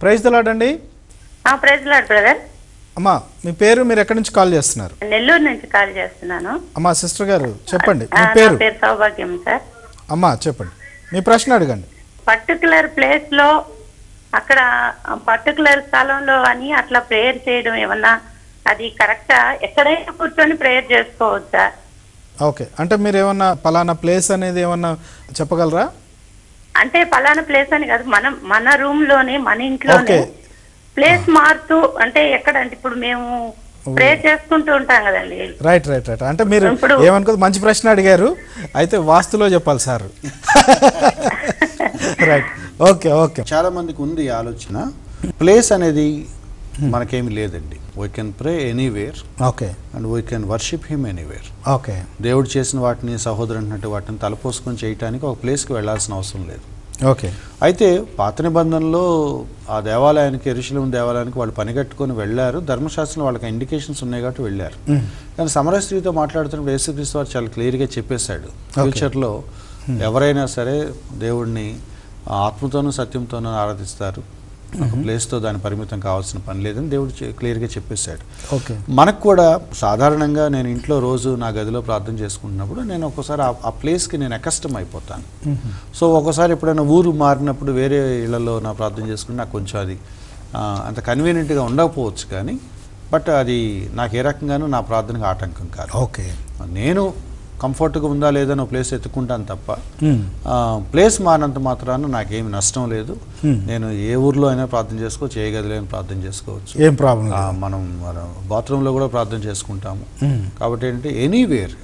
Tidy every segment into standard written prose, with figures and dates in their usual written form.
Praise the Lord అండి. Praise the Lord brother. అమ్మా మీ పేరు, మీరు ఎక్కడి నుంచి కాల్ చేస్తున్నారు? నెల్లూరు నుంచి కాల్ చేస్తున్నాను. అమ్మా సిస్టర్ గారు చెప్పండి మీ పేరు. నా పేరు సౌభాగ్యం సార్. అమ్మా చెప్పండి, మీ ప్రశ్న అడగండి. పర్టికులర్ ప్లేస్ లో అక్కడ పర్టికులర్ స్థలంలో అని అట్లా ప్రేయర్ చేయడం ఏమన్నా అది కరెక్టా? ఎక్కడైనా కూర్చొని ప్రేయర్ చేసుకోవచ్చా? ఓకే, అంటే మీరు ఏమన్నా పలానా ప్లేస్ అనేది ఏమన్నా చెప్పగలరా? అంటే పలానా ప్లేస్ అని కాదు, మన రూమ్ లోనే మన ఇంట్లోనే ప్లేస్ మారుతూ, అంటే ఎక్కడంటే ఇప్పుడు మేము ప్రేయర్ చేసుకుంటూ ఉంటాం కదండి. రైట్ రైట్ రైట్ అంటే మీరు ఏమనుకో, మంచి ప్రశ్న అడిగారు. అయితే వాస్తులో చెప్పాలి సార్. Right, okay okay. చాలా మందికి ఉంది ఆలోచన, ప్లేస్ అనేది మనకేమి లేదండి. We can pray anywhere. Okay. And we can worship him anywhere. Okay. దేవుడు చేసిన వాటిని, సహోదరు అన్నట్టు వాటిని తలపోసుకొని చేయడానికి ఒక ప్లేస్కి వెళ్ళాల్సిన అవసరం లేదు. ఓకే. అయితే పాత నిబంధనలో ఆ దేవాలయానికి, యెరూషలేము దేవాలయానికి వాళ్ళు పనిగట్టుకొని వెళ్ళారు. ధర్మశాస్త్రంలో వాళ్ళకి ఇండికేషన్స్ ఉన్నాయి కాబట్టి వెళ్ళారు. కానీ సమరయ స్త్రీతో మాట్లాడుతున్నప్పుడు యేసుక్రీస్తు వారు చాలా క్లియర్గా చెప్పేశాడు, ఫ్యూచర్లో ఎవరైనా సరే దేవుడిని ఆత్మతోనూ సత్యంతోనూ ఆరాధిస్తారు, ఒక ప్లేస్తో దాని పరిమితం కావాల్సిన పని లేదని దేవుడు క్లియర్గా చెప్పేశాడు. ఓకే. మనకు కూడా సాధారణంగా నేను ఇంట్లో రోజు నా గదిలో ప్రార్థన చేసుకుంటున్నప్పుడు నేను ఒక్కోసారి ఆ ప్లేస్కి నేను అకస్టమ్ అయిపోతాను. సో ఒక్కోసారి ఎప్పుడైనా ఊరు మారినప్పుడు వేరే ఇళ్లలో నా ప్రార్థన చేసుకుంటే నాకు కొంచెం అది అంత కన్వీనియంట్గా ఉండకపోవచ్చు, కానీ బట్ అది నాకు ఏ రకంగానూ నా ప్రార్థనకు ఆటంకం కాదు. ఓకే. నేను కంఫర్ట్గా ఉందా లేదని ఒక ప్లేస్ ఎత్తుకుంటాను తప్ప ప్లేస్ మారినంత మాత్రాన నాకేమి నష్టం లేదు. నేను ఏ ఊర్లో అయినా ప్రార్థన చేసుకోవచ్చు, ఏ గదిలో అయినా ప్రార్థన చేసుకోవచ్చు, ఏం ప్రాబ్లం. మనం బాత్రూంలో కూడా ప్రార్థన చేసుకుంటాము. కాబట్టి ఏంటంటే ఎనీవేర్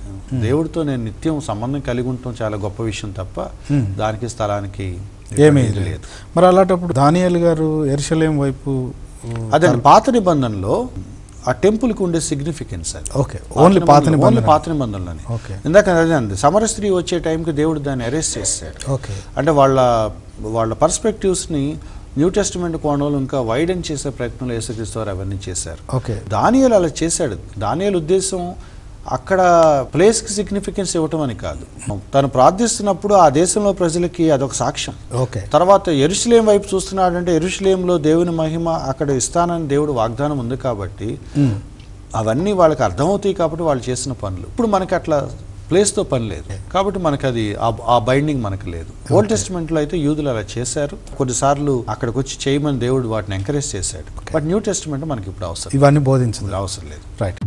దేవుడితో నేను నిత్యం సంబంధం కలిగి ఉండటం చాలా గొప్ప విషయం తప్ప దానికి స్థలానికి ఏమీ లేదు. మరి అలాంటప్పుడు దానియేలు గారు యెరూషలేము వైపు, అదే పాత నిబంధనలో ఆ టెంపుల్కి ఉండే సిగ్నిఫికెన్స్ అది. ఓకే, ఓన్లీ పాత నిబంధనలోనే. ఇందాక అదే అంది, సమర స్త్రీ వచ్చే టైంకి దేవుడు దాన్ని అరెస్ట్ చేశాడు. ఓకే. అంటే వాళ్ళ పర్స్పెక్టివ్స్ని న్యూ టెస్టిమెంట్ కోణంలో ఇంకా వైడెన్ చేసే ప్రయత్నంలో యేసుక్రీస్తు వారు అవన్నీ చేశారు. ఓకే. దానియేలు అలా చేశాడు. దానియేలు ఉద్దేశం అక్కడ ప్లేస్కి సిగ్నిఫికెన్స్ ఇవ్వటం అని కాదు, తను ప్రార్థిస్తున్నప్పుడు ఆ దేశంలో ప్రజలకి అదొక సాక్ష్యం. ఓకే. తర్వాత యెరూషలేము వైపు చూస్తున్నాడంటే యెరూషలేములో దేవుని మహిమ అక్కడ ఇస్తానని దేవుడు వాగ్దానం ఉంది కాబట్టి అవన్నీ వాళ్ళకి అర్థమవుతాయి కాబట్టి వాళ్ళు చేసిన పనులు. ఇప్పుడు మనకి అట్లా ప్లేస్తో పని లేదు కాబట్టి మనకి అది ఆ బైండింగ్ మనకు లేదు. ఓల్డ్ టెస్టిమెంట్లో అయితే యూదులు అలా చేశారు, కొన్నిసార్లు అక్కడికి వచ్చి చేయమని దేవుడు వాటిని ఎంకరేజ్ చేశాడు. బట్ న్యూ టెస్టిమెంట్ మనకి ఇప్పుడు అవసరం, ఇవన్నీ బోధించదు, అవసరం లేదు. రైట్.